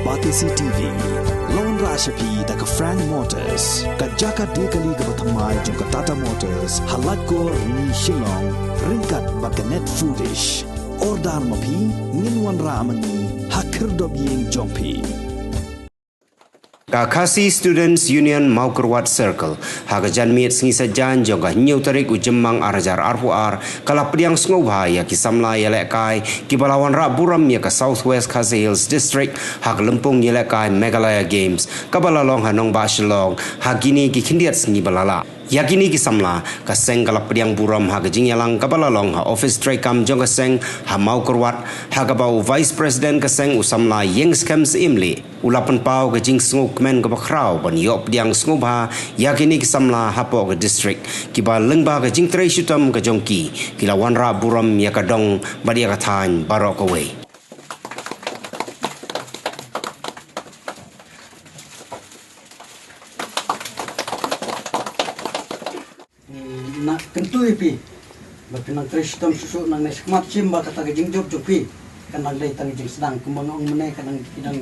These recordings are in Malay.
Batisi TV, Lone Rashapi da ka Frank Motors, ka Jaka Dekali ka Batamai jong ka Tata Motors, halat ko ni Shillong, ringkat ba ka Net Foodish, Ordar Mapi, Ninwan Ramani, Hakir Dobyeng Jongpi. Kakasi Students Union Maukerwat Circle hagajan miet sengisa jan jongga nyau tarik ujemang arajar arpuar kalap pediang sngobha ya kisamla yelekai kibalawan rak buram ya ka Southwest Khasi Hills District hag lempung yelekai Meghalaya Games kabalalong hanong basilong hagini ki kindiat sengi balala yakini kisamla ka seng kalap pediang buram hagajing yalang kabalalong ha office trekam jongga seng ha Maukerwat hagabau Vice President ka seng usamla yeng scams imli ulapan pau ke jing snguk men ke bakrau ban yok pediang sngubha yakini kisamla hapo ke district kiba lengba ke jing trai shutam ke jongki kila wanra buram ya kadong badia kathan barok away nak kentui pi bakenang trai shutam susu nang nes mat simba kata ke jing job jopi kanang dai tang jing sedang kembang ong menai kanang kidang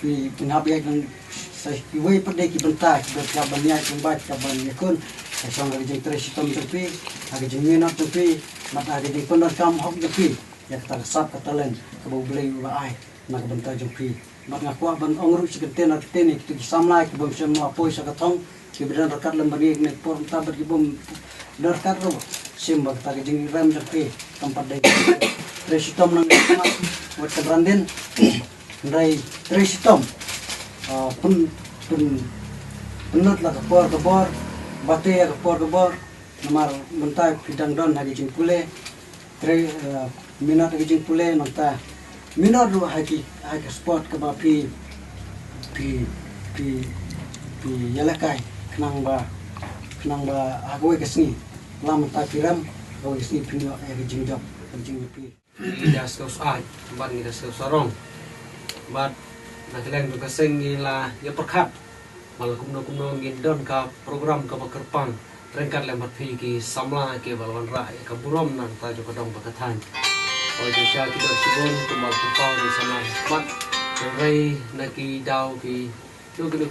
ki pinabiak nang sa kiway padai ki benta ki berkabannya kembat kaban yakun sang ga jing trai shutam jopi aga jing mena jopi mata ada di pondor kam hok jopi ya kata sap kata len kebau belai wa ai nak benta jopi mat ngakwa ban ong ru sikten atene ki samla ki bom semua poi sa katong ki bedan rakat lembari nek por tabar ki bom darkat ro simba kata jing ram jopi tempat dai trai shutam nang wat kebranden Rai Tristom pun penut lah kepor batu ya kepor nomor mentai bidang don hagi jing pule minat hagi jing pule nonta minat ru hagi sport ke pi yalakai kenang ba agoi kesni lam ta piram agoi kesni pinyo hagi jing job jing pi ida skos ai ban ida skos sarong bat nakileng juga sengila ya perkat malah kumno ngindon ka program ka bakerpang rengkat lembat pi ki samla ke balwan ra ka burom nan ta jo kadong bakathan o jo sha ki do sibon kumbal kupau di sama bat rei naki dau ki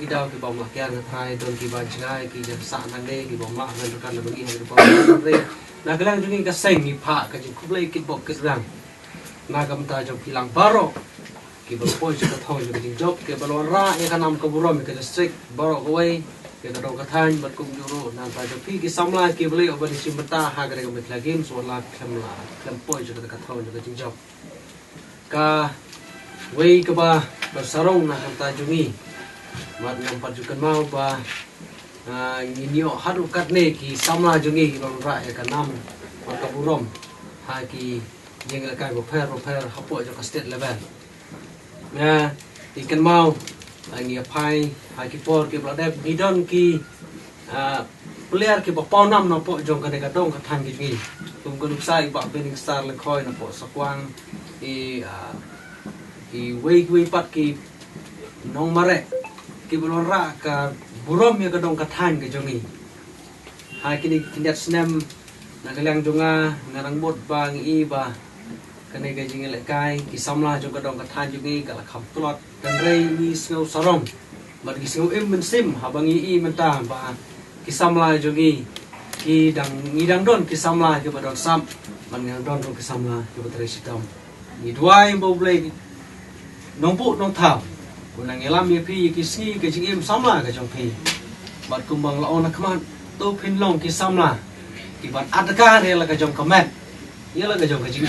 daw ki bom lakyan thai don ki bajngai ki ja sa nan de ki bom la nan kan bagi ni bom rei nakileng jungi ka sengi pha ka ji kublai ki bok kisrang nagam ta jo kilang baro ki berpoi juga thong juga jing job ke balon ra ya kanam ke burom ke district barok away ke kadau kathan bat kum juro nan ta jo pi ki samla ki beli obani simbata ha gare ke lagi sola kempoi juga ka thong juga jing job ka wei ke ba bersarong na kata jungi mat nampat juga mau ba nginyo hadu katne ki samla jungi ki balon ra ya kanam ka burom ha ki jing la kai repair hapo jo ka state level ya ikan mau lagi apai haki por ke bladep idon ki player ke bapau nam na po jong ka dong ka than ki tum ko sai ba bening star le khoi na po sakwang i wei pat ki nong mare ki bolon ra ka burom ya ka dong ka than ke jongi haki ni kindat snem na kalang jonga ngarang bot bang i ba kene ga jing le kai ki samla jo ka dong ka than jungi ka la kham plot kan rei ni sngau sarong mat ki sngau em men sim habangi i menta ba ki samla jungi ki dang don ki samla jo ba don sam man ngang don ki samla jo ba tre sitam ni duai bo blai nong pu nong thao kunang elam ye pi ki sni ke jing em samla ka jong pi bat kumbang la on khman to phin long ki samla ki bat ataka re la ka jong kamet ye la ka jong ka jing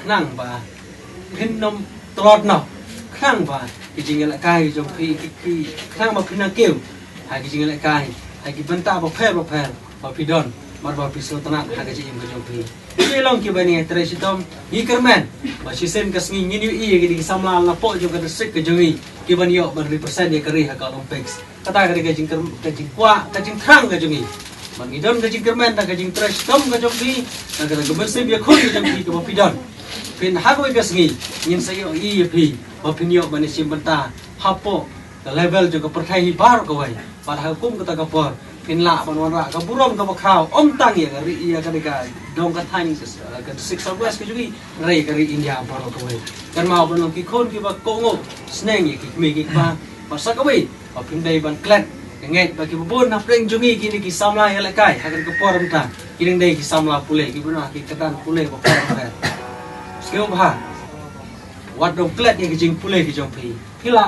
nang ba phin nom trot no khang ba ki jing la kai jong pi ki khang ma phin nang keu hai ki jing la kai hai ki banta ba pher ba pi don mar ba pi so tanak ha ka jing ka jong pi ki long ki ba ni tre sitom hi kermen ba si sen ka sngi ni i ki samla la po jong ka district ka jongi ki ban yo ban represent ye kari ha ka olympics kata ka jing kwa ka jing thang ka jongi man ni don ka jing kermen ka jing tre sitom ka jong pi ka ka bersih ya khoi ka jong pi ka ba pi don pin hagoi gasngi yin sayo i pi ba pinyo bani simbanta hapo the level juga perthai bar ko wai par hukum kata ka por pinla banwara ka burom ka bakhaw om tang ya ri ya ka deka dong ka thain ka six southwest ka jugi rei ka ri India baro ka we kan mau ban ki khon ki ba ko ngo sneng ki me ki ba pasak ka we pa pin dei ban klat ngai ba ki bun na preng jungi ki ni ki samla ya la kai ha ka poram ta ki ning dei ki samla pule ki buna ki katan pule ba poram ta skeu ba wat dong klat ki jing pule ki jong pi pila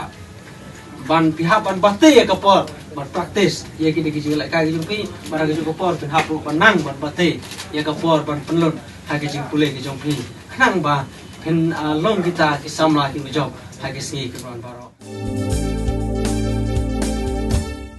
ban pihak ban bate ya kapor ban praktis ya kita kijing lai kai kijing pi bara kijing kapor pin hapu ban nang ban bate ya kapor ban penlun ha kijing pule kijing pi nang ba pin long kita ki samla ki job ha ki si ki ban baro